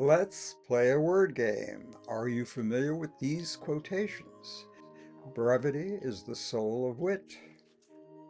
Let's play a word game. Are you familiar with these quotations? Brevity is the soul of wit.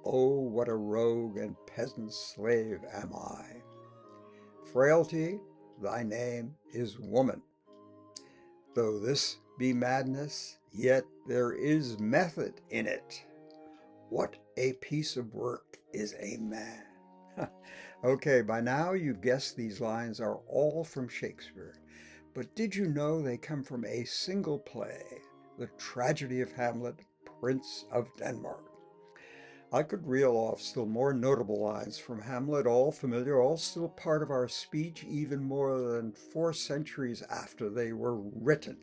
Oh, what a rogue and peasant slave am I. Frailty, thy name is woman. Though this be madness, yet there is method in it. What a piece of work is a man. Okay, by now you've guessed these lines are all from Shakespeare. But did you know they come from a single play, the tragedy of Hamlet, Prince of Denmark? I could reel off still more notable lines from Hamlet, all familiar, all still part of our speech, even more than 4 centuries after they were written.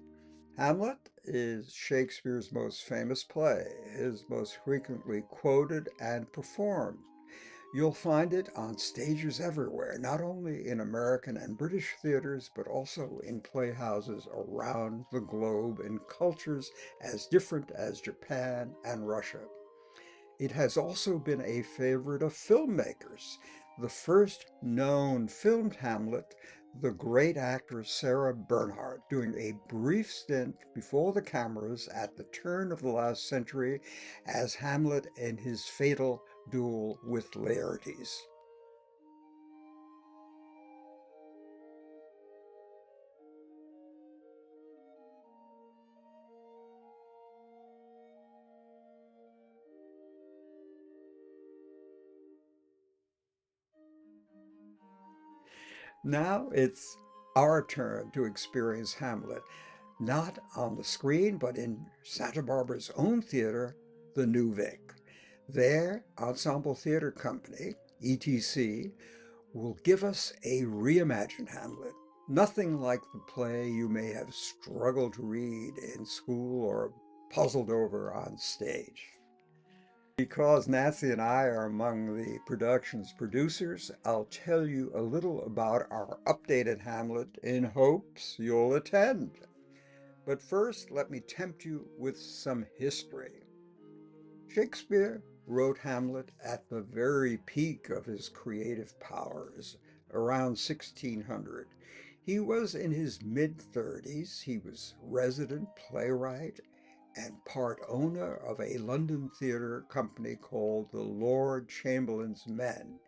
Hamlet is Shakespeare's most famous play, his most frequently quoted and performed. You'll find it on stages everywhere, not only in American and British theaters, but also in playhouses around the globe in cultures as different as Japan and Russia. It has also been a favorite of filmmakers. The first known filmed Hamlet, the great actress Sarah Bernhardt, doing a brief stint before the cameras at the turn of the last century as Hamlet in his fatal duel with Laertes. Now it's our turn to experience Hamlet, not on the screen, but in Santa Barbara's own theater, the New Vic. Their Ensemble Theater Company, ETC, will give us a reimagined Hamlet. Nothing like the play you may have struggled to read in school or puzzled over on stage. Because Nancy and I are among the production's producers, I'll tell you a little about our updated Hamlet in hopes you'll attend. But first, let me tempt you with some history. Shakespeare wrote Hamlet at the very peak of his creative powers, around 1600. He was in his mid-30s. He was resident playwright and part owner of a London theater company called the Lord Chamberlain's Men.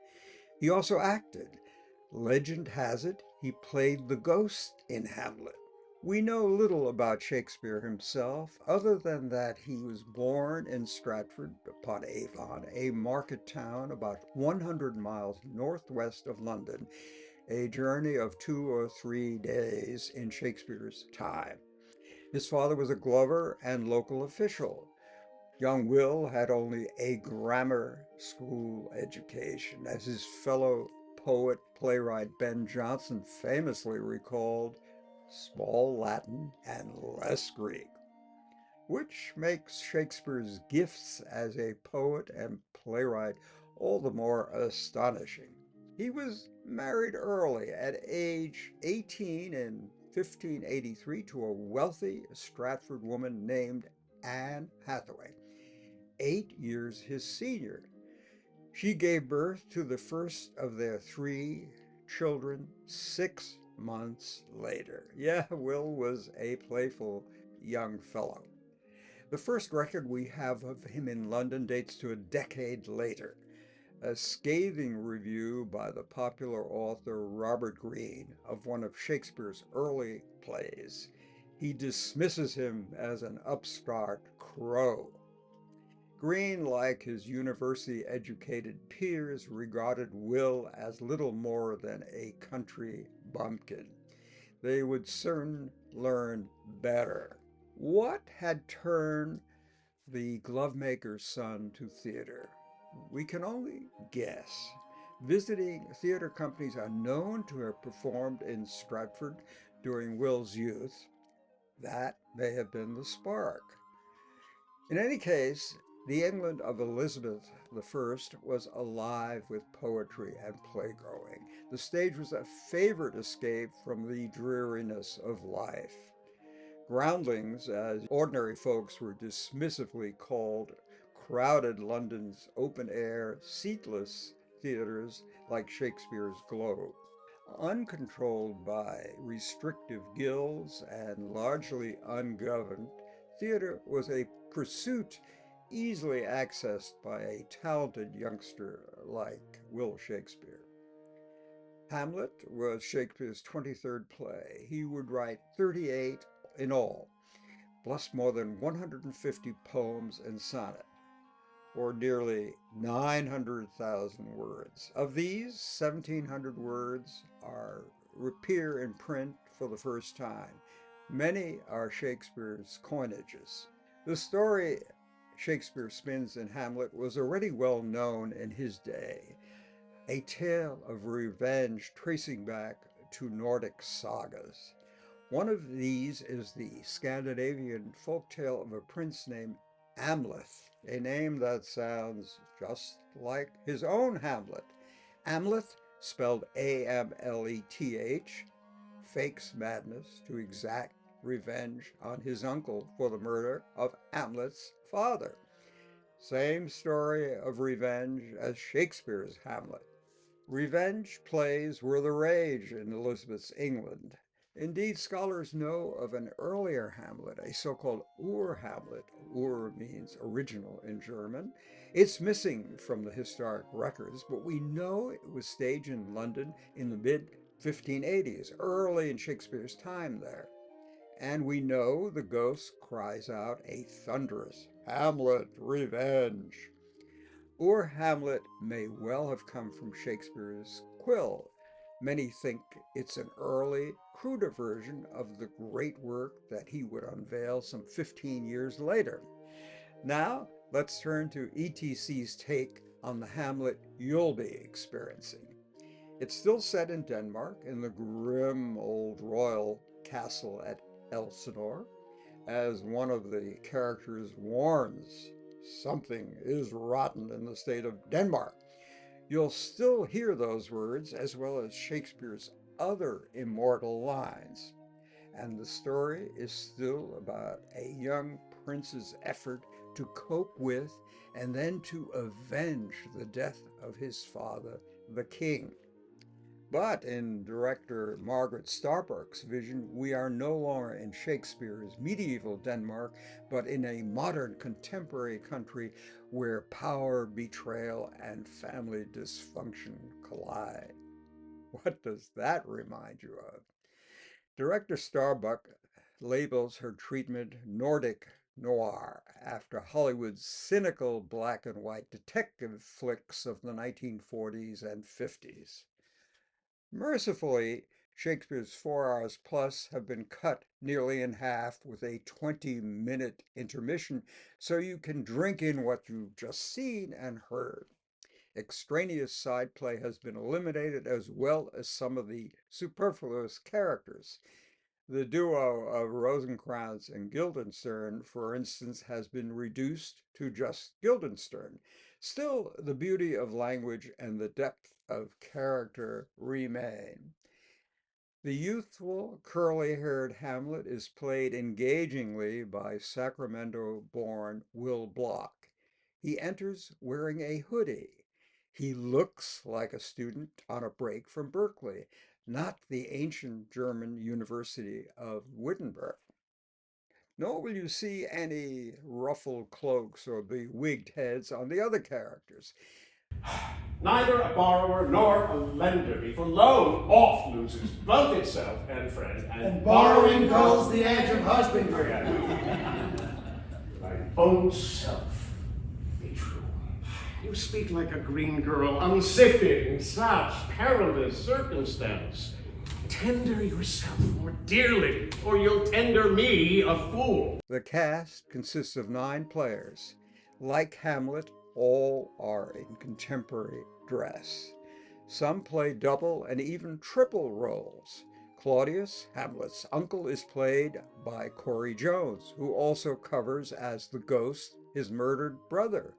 He also acted. Legend has it he played the ghost in Hamlet. We know little about Shakespeare himself, other than that he was born in Stratford upon Avon, a market town about 100 miles northwest of London, a journey of 2 or 3 days in Shakespeare's time. His father was a glover and local official. Young Will had only a grammar school education, as his fellow poet playwright Ben Jonson famously recalled, small Latin and less Greek, which makes Shakespeare's gifts as a poet and playwright all the more astonishing. He was married early at age 18 in 1583 to a wealthy Stratford woman named Anne Hathaway, 8 years his senior. She gave birth to the first of their 3 children 6 months later. Yeah, Will was a playful young fellow. The first record we have of him in London dates to a decade later. A scathing review by the popular author Robert Greene of one of Shakespeare's early plays. He dismisses him as an upstart crow. Greene, like his university-educated peers, regarded Will as little more than a country bumpkin. They would soon learn better. What had turned the glovemaker's son to theater? We can only guess. Visiting theater companies are known to have performed in Stratford during Will's youth. That may have been the spark. In any case, the England of Elizabeth I was alive with poetry and playgoing. The stage was a favorite escape from the dreariness of life. Groundlings, as ordinary folks were dismissively called, crowded London's open-air, seatless theaters like Shakespeare's Globe. Uncontrolled by restrictive guilds and largely ungoverned, theater was a pursuit easily accessed by a talented youngster like Will Shakespeare. Hamlet was Shakespeare's 23rd play. He would write 38 in all, plus more than 150 poems and sonnets, or nearly 900,000 words. Of these, 1,700 words appear in print for the first time. Many are Shakespeare's coinages. The story Shakespeare spins in Hamlet was already well known in his day, a tale of revenge tracing back to Nordic sagas. One of these is the Scandinavian folktale of a prince named Amleth, a name that sounds just like his own Hamlet. Amleth, spelled Amleth, fakes madness to exact revenge on his uncle for the murder of Hamlet's father. Same story of revenge as Shakespeare's Hamlet. Revenge plays were the rage in Elizabeth's England. Indeed, scholars know of an earlier Hamlet, a so-called Ur-Hamlet. Ur means original in German. It's missing from the historic records, but we know it was staged in London in the mid-1580s, early in Shakespeare's time there. And we know the ghost cries out a thunderous, "Hamlet, revenge!" Or Hamlet may well have come from Shakespeare's quill. Many think it's an early, cruder version of the great work that he would unveil some 15 years later. Now, let's turn to ETC's take on the Hamlet you'll be experiencing. It's still set in Denmark, in the grim old royal castle at Elsinore, as one of the characters warns, something is rotten in the state of Denmark. You'll still hear those words as well as Shakespeare's other immortal lines. And the story is still about a young prince's effort to cope with and then to avenge the death of his father, the king. But in director Margaret Starbuck's vision, we are no longer in Shakespeare's medieval Denmark, but in a modern contemporary country where power, betrayal, and family dysfunction collide. What does that remind you of? Director Starbuck labels her treatment Nordic noir after Hollywood's cynical black and white detective flicks of the 1940s and 50s. Mercifully, Shakespeare's 4 hours plus have been cut nearly in half with a 20-minute intermission so you can drink in what you've just seen and heard. Extraneous side play has been eliminated as well as some of the superfluous characters. The duo of Rosencrantz and Guildenstern, for instance, has been reduced to just Guildenstern. Still, the beauty of language and the depth of character remain. The youthful, curly-haired Hamlet is played engagingly by Sacramento-born Will Block. He enters wearing a hoodie. He looks like a student on a break from Berkeley, not the ancient German University of Wittenberg. Nor will you see any ruffled cloaks or bewigged heads on the other characters. Neither a borrower nor a lender be, for loan oft loses both itself and friend, and borrowing dulls the edge of husbandry. Thy own self be true. You speak like a green girl, unsifted in such perilous circumstance. Tender yourself more dearly, or you'll tender me a fool. The cast consists of 9 players. Like Hamlet, all are in contemporary dress. Some play double and even triple roles. Claudius, Hamlet's uncle, is played by Corey Jones, who also covers as the ghost his murdered brother.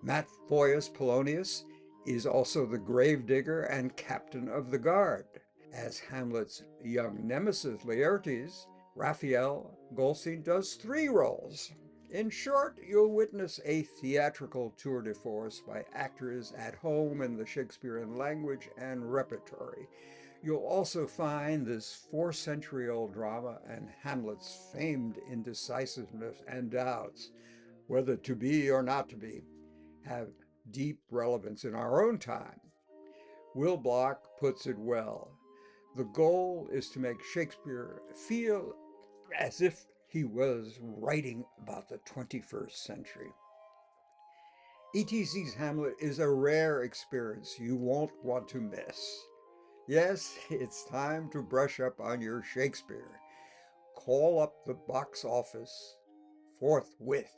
Matt Foyer's Polonius is also the gravedigger and captain of the guard. As Hamlet's young nemesis Laertes, Raphael Goldstein does 3 roles. In short, you'll witness a theatrical tour de force by actors at home in the Shakespearean language and repertory. You'll also find this 4-century-old drama and Hamlet's famed indecisiveness and doubts, whether to be or not to be, have deep relevance in our own time. Will Block puts it well. The goal is to make Shakespeare feel as if he was writing about the 21st century. ETC's Hamlet is a rare experience you won't want to miss. Yes, it's time to brush up on your Shakespeare. Call up the box office forthwith.